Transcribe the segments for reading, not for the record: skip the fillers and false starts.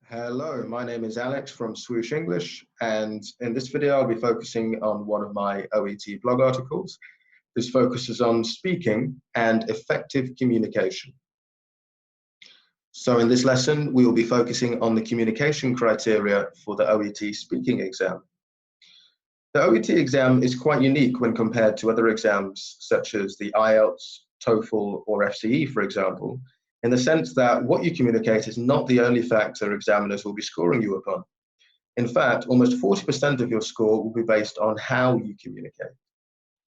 Hello, my name is Alex from Swoosh English, and in this video I'll be focusing on one of my OET blog articles. This focuses on speaking and effective communication. So in this lesson, we will be focusing on the communication criteria for the OET speaking exam. The OET exam is quite unique when compared to other exams such as the IELTS, TOEFL, or FCE, for example, in the sense that what you communicate is not the only factor examiners will be scoring you upon. In fact, almost 40% of your score will be based on how you communicate.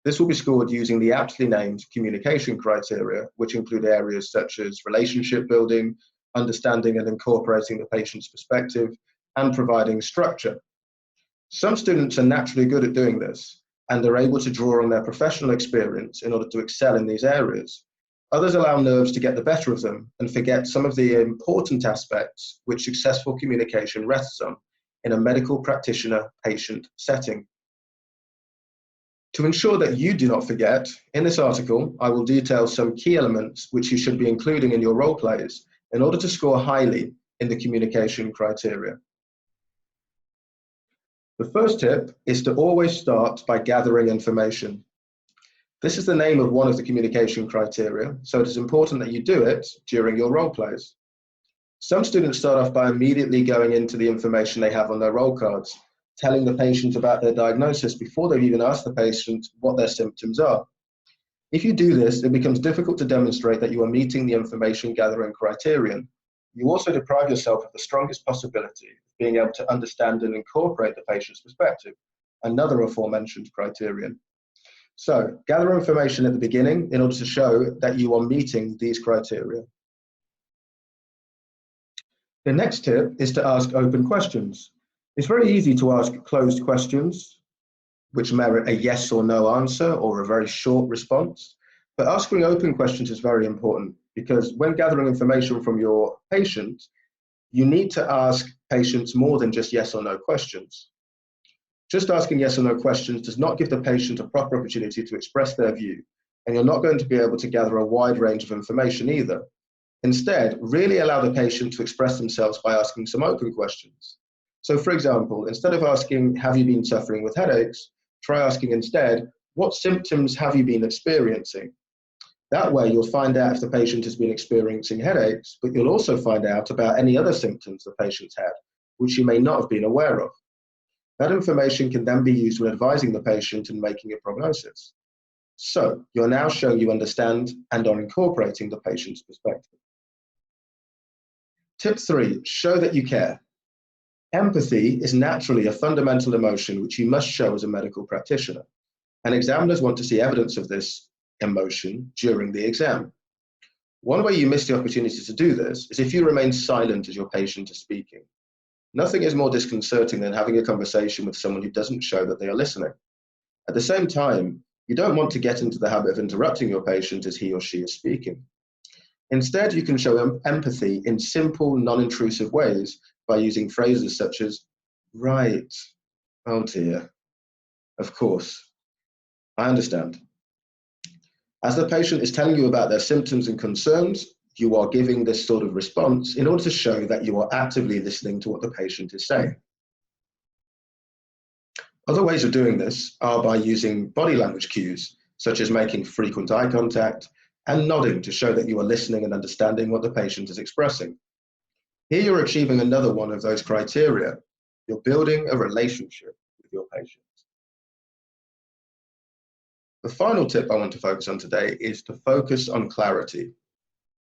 This will be scored using the aptly named communication criteria, which include areas such as relationship building, understanding and incorporating the patient's perspective, and providing structure. Some students are naturally good at doing this, and they're able to draw on their professional experience in order to excel in these areas. Others allow nerves to get the better of them and forget some of the important aspects which successful communication rests on in a medical practitioner-patient setting. To ensure that you do not forget, in this article, I will detail some key elements which you should be including in your role plays in order to score highly in the communication criteria. The first tip is to always start by gathering information. This is the name of one of the communication criteria, so it is important that you do it during your role plays. Some students start off by immediately going into the information they have on their role cards, telling the patient about their diagnosis before they've even asked the patient what their symptoms are. If you do this, it becomes difficult to demonstrate that you are meeting the information gathering criterion. You also deprive yourself of the strongest possibility of being able to understand and incorporate the patient's perspective, another aforementioned criterion. So, gather information at the beginning in order to show that you are meeting these criteria. The next tip is to ask open questions. It's very easy to ask closed questions, which merit a yes or no answer or a very short response. But asking open questions is very important because when gathering information from your patient, you need to ask patients more than just yes or no questions. Just asking yes or no questions does not give the patient a proper opportunity to express their view, and you're not going to be able to gather a wide range of information either. Instead, really allow the patient to express themselves by asking some open questions. So for example, instead of asking, have you been suffering with headaches, try asking instead, what symptoms have you been experiencing? That way you'll find out if the patient has been experiencing headaches, but you'll also find out about any other symptoms the patient's had, which you may not have been aware of. That information can then be used when advising the patient and making a prognosis. So you're now showing you understand and are incorporating the patient's perspective. Tip 3, show that you care. Empathy is naturally a fundamental emotion which you must show as a medical practitioner, and examiners want to see evidence of this emotion during the exam. One way you miss the opportunity to do this is if you remain silent as your patient is speaking. Nothing is more disconcerting than having a conversation with someone who doesn't show that they are listening. At the same time, you don't want to get into the habit of interrupting your patient as he or she is speaking. Instead, you can show empathy in simple, non-intrusive ways by using phrases such as, right, oh dear, of course, I understand. As the patient is telling you about their symptoms and concerns, you are giving this sort of response in order to show that you are actively listening to what the patient is saying. Other ways of doing this are by using body language cues, such as making frequent eye contact and nodding to show that you are listening and understanding what the patient is expressing. Here you're achieving another one of those criteria. You're building a relationship with your patient. The final tip I want to focus on today is to focus on clarity.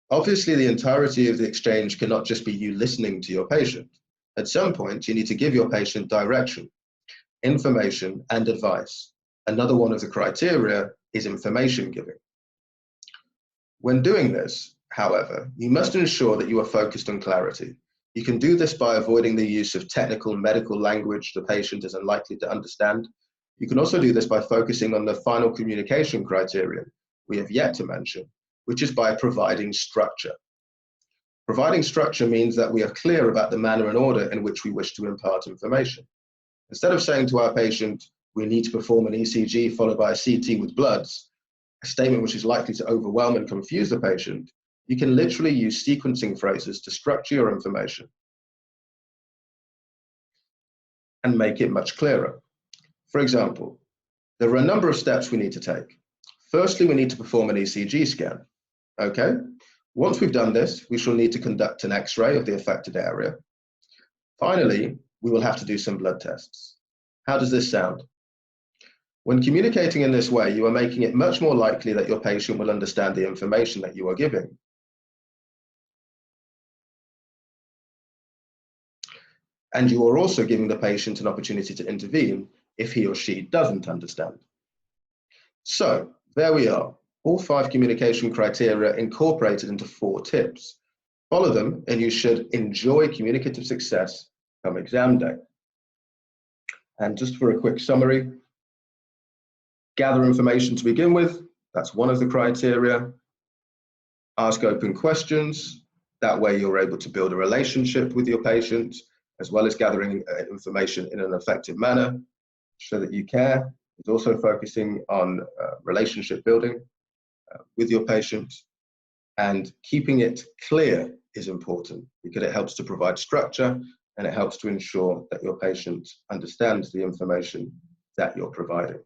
Obviously, the entirety of the exchange cannot just be you listening to your patient. At some point, you need to give your patient direction, information, and advice. Another one of the criteria is information giving. When doing this, however, you must ensure that you are focused on clarity. You can do this by avoiding the use of technical medical language the patient is unlikely to understand. You can also do this by focusing on the final communication criterion we have yet to mention, which is by providing structure. Providing structure means that we are clear about the manner and order in which we wish to impart information. Instead of saying to our patient, we need to perform an ECG followed by a CT with bloods, a statement which is likely to overwhelm and confuse the patient, you can literally use sequencing phrases to structure your information. and make it much clearer. For example, there are a number of steps we need to take. Firstly, we need to perform an ECG scan. Okay? Once we've done this, we shall need to conduct an X-ray of the affected area. Finally, we will have to do some blood tests. How does this sound? When communicating in this way, you are making it much more likely that your patient will understand the information that you are giving. And you are also giving the patient an opportunity to intervene if he or she doesn't understand. So, there we are, all 5 communication criteria incorporated into 4 tips. Follow them and you should enjoy communicative success come exam day. And just for a quick summary, gather information to begin with, that's one of the criteria. Ask open questions, that way you're able to build a relationship with your patient, as well as gathering information in an effective manner, so that you care. It's also focusing on relationship building with your patient, and keeping it clear is important because it helps to provide structure and it helps to ensure that your patient understands the information that you're providing.